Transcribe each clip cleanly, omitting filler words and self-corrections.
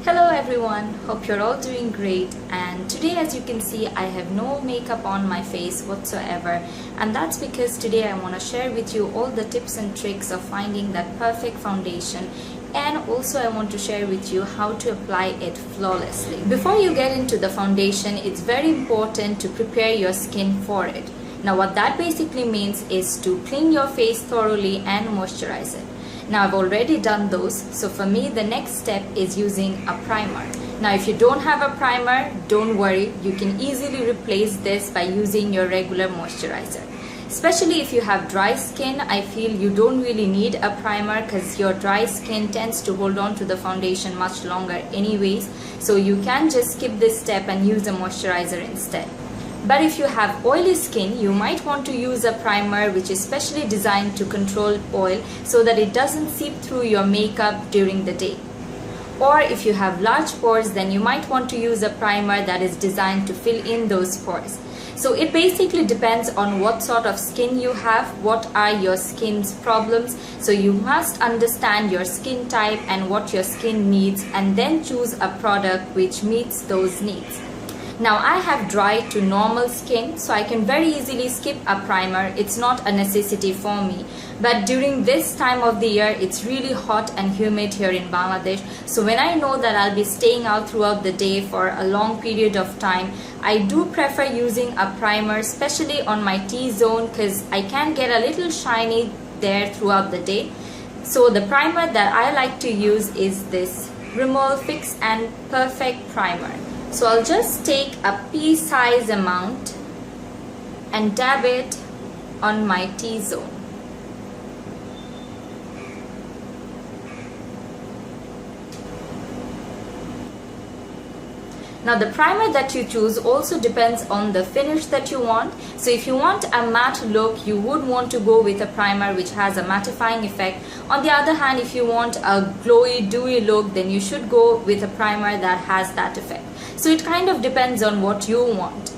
Hello everyone, hope you're all doing great, and today as you can see I have no makeup on my face whatsoever, and that's because today I want to share with you all the tips and tricks of finding that perfect foundation, and also I want to share with you how to apply it flawlessly. Before you get into the foundation, it's very important to prepare your skin for it. Now what that basically means is to clean your face thoroughly and moisturize it. Now I've already done those, so for me the next step is using a primer. Now if you don't have a primer, don't worry, you can easily replace this by using your regular moisturizer. Especially if you have dry skin, I feel you don't really need a primer because your dry skin tends to hold on to the foundation much longer anyways, so you can just skip this step and use a moisturizer instead. But if you have oily skin, you might want to use a primer which is specially designed to control oil so that it doesn't seep through your makeup during the day. Or if you have large pores, then you might want to use a primer that is designed to fill in those pores. So it basically depends on what sort of skin you have, what are your skin's problems. So you must understand your skin type and what your skin needs, and then choose a product which meets those needs. Now I have dry to normal skin, so I can very easily skip a primer. It's not a necessity for me. But during this time of the year, it's really hot and humid here in Bangladesh. So when I know that I'll be staying out throughout the day for a long period of time, I do prefer using a primer, especially on my T-zone, because I can get a little shiny there throughout the day. So the primer that I like to use is this Rimmel Fix and Perfect Primer. So I'll just take a pea-size amount and dab it on my T-zone. Now the primer that you choose also depends on the finish that you want. So if you want a matte look, you would want to go with a primer which has a mattifying effect. On the other hand, if you want a glowy, dewy look, then you should go with a primer that has that effect. So it kind of depends on what you want.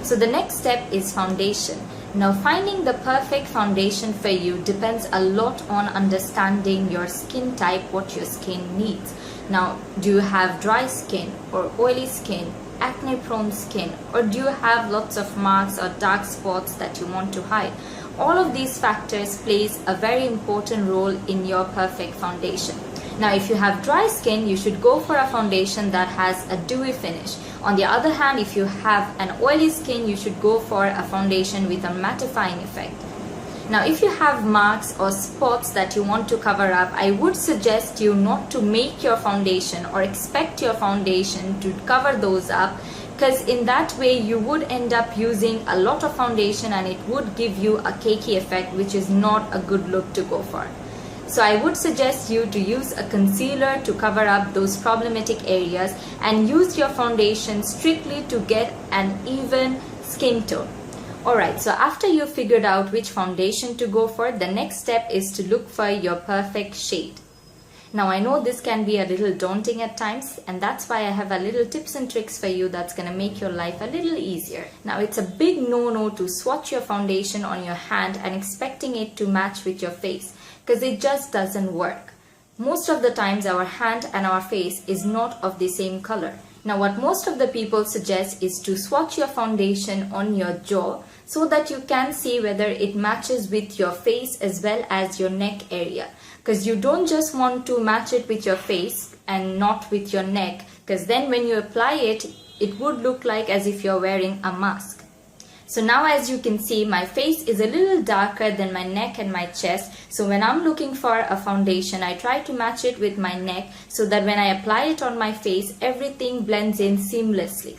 So the next step is foundation. Now finding the perfect foundation for you depends a lot on understanding your skin type, what your skin needs. Now, do you have dry skin or oily skin, acne prone skin, or do you have lots of marks or dark spots that you want to hide? All of these factors plays a very important role in your perfect foundation. Now if you have dry skin, you should go for a foundation that has a dewy finish. On the other hand, if you have an oily skin, you should go for a foundation with a mattifying effect. Now if you have marks or spots that you want to cover up, I would suggest you not to make your foundation or expect your foundation to cover those up, because in that way you would end up using a lot of foundation and it would give you a cakey effect, which is not a good look to go for. So I would suggest you to use a concealer to cover up those problematic areas and use your foundation strictly to get an even skin tone. Alright, so after you've figured out which foundation to go for, the next step is to look for your perfect shade. Now I know this can be a little daunting at times, and that's why I have a little tips and tricks for you that's gonna make your life a little easier. Now it's a big no-no to swatch your foundation on your hand and expecting it to match with your face, because it just doesn't work. Most of the times our hand and our face is not of the same color. Now what most of the people suggest is to swatch your foundation on your jaw so that you can see whether it matches with your face as well as your neck area. Because you don't just want to match it with your face and not with your neck, because then when you apply it, it would look like as if you're wearing a mask. So now as you can see, my face is a little darker than my neck and my chest. So when I'm looking for a foundation, I try to match it with my neck so that when I apply it on my face, everything blends in seamlessly.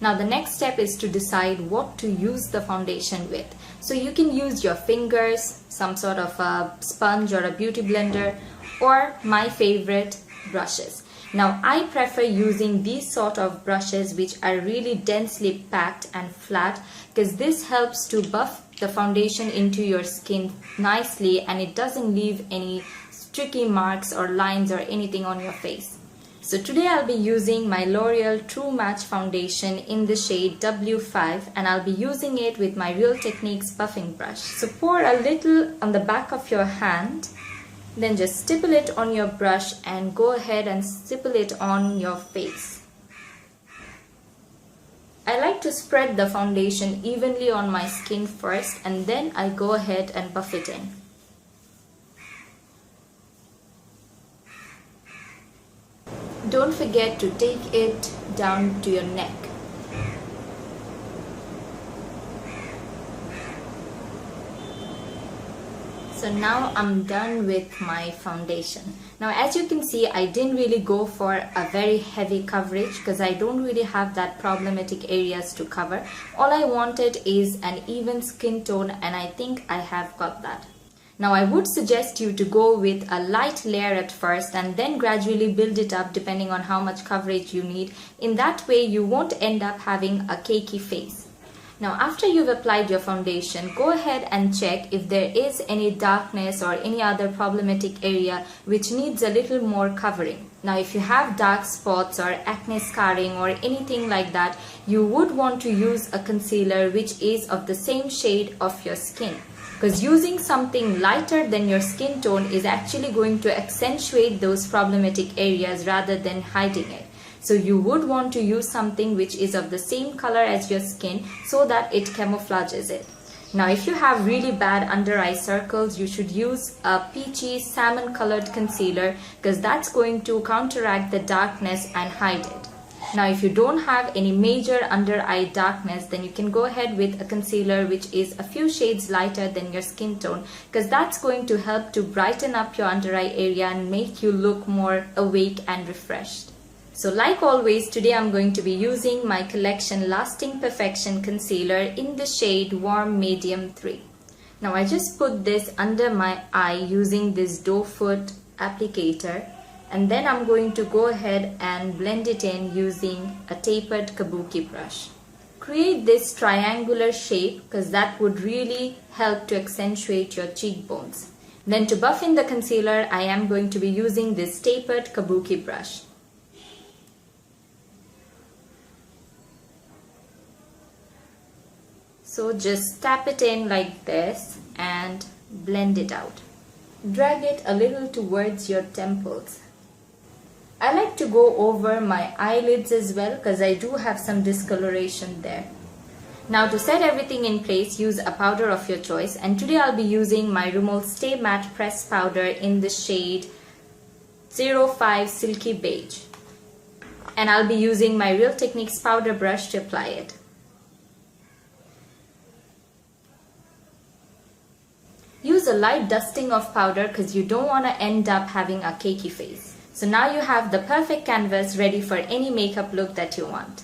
Now the next step is to decide what to use the foundation with. So you can use your fingers, some sort of a sponge or a beauty blender, or my favorite, brushes. Now I prefer using these sort of brushes which are really densely packed and flat, because this helps to buff the foundation into your skin nicely and it doesn't leave any sticky marks or lines or anything on your face. So today I'll be using my L'Oreal True Match foundation in the shade W5, and I'll be using it with my Real Techniques buffing brush. So pour a little on the back of your hand Then just stipple it on your brush and go ahead and stipple it on your face. I like to spread the foundation evenly on my skin first, and then I go ahead and buff it in. Don't forget to take it down to your neck. So now I'm done with my foundation. Now as you can see, I didn't really go for a very heavy coverage because I don't really have that problematic areas to cover. All I wanted is an even skin tone, and I think I have got that. Now I would suggest you to go with a light layer at first and then gradually build it up depending on how much coverage you need. In that way you won't end up having a cakey face. Now after you've applied your foundation, go ahead and check if there is any darkness or any other problematic area which needs a little more covering. Now if you have dark spots or acne scarring or anything like that, you would want to use a concealer which is of the same shade of your skin. Because using something lighter than your skin tone is actually going to accentuate those problematic areas rather than hiding it. So you would want to use something which is of the same color as your skin so that it camouflages it. Now if you have really bad under eye circles, you should use a peachy salmon colored concealer because that's going to counteract the darkness and hide it. Now if you don't have any major under eye darkness, then you can go ahead with a concealer which is a few shades lighter than your skin tone, because that's going to help to brighten up your under eye area and make you look more awake and refreshed. So like always, today I'm going to be using my collection Lasting Perfection Concealer in the shade Warm Medium 3. Now I just put this under my eye using this doe foot applicator, and then I'm going to go ahead and blend it in using a tapered kabuki brush. Create this triangular shape because that would really help to accentuate your cheekbones. Then to buff in the concealer, I am going to be using this tapered kabuki brush. So just tap it in like this and blend it out. Drag it a little towards your temples. I like to go over my eyelids as well because I do have some discoloration there. Now to set everything in place, use a powder of your choice, and today I'll be using my Rimmel Stay Matte Pressed Powder in the shade 05 Silky Beige. And I'll be using my Real Techniques powder brush to apply it. Use a light dusting of powder because you don't want to end up having a cakey face. So now you have the perfect canvas ready for any makeup look that you want.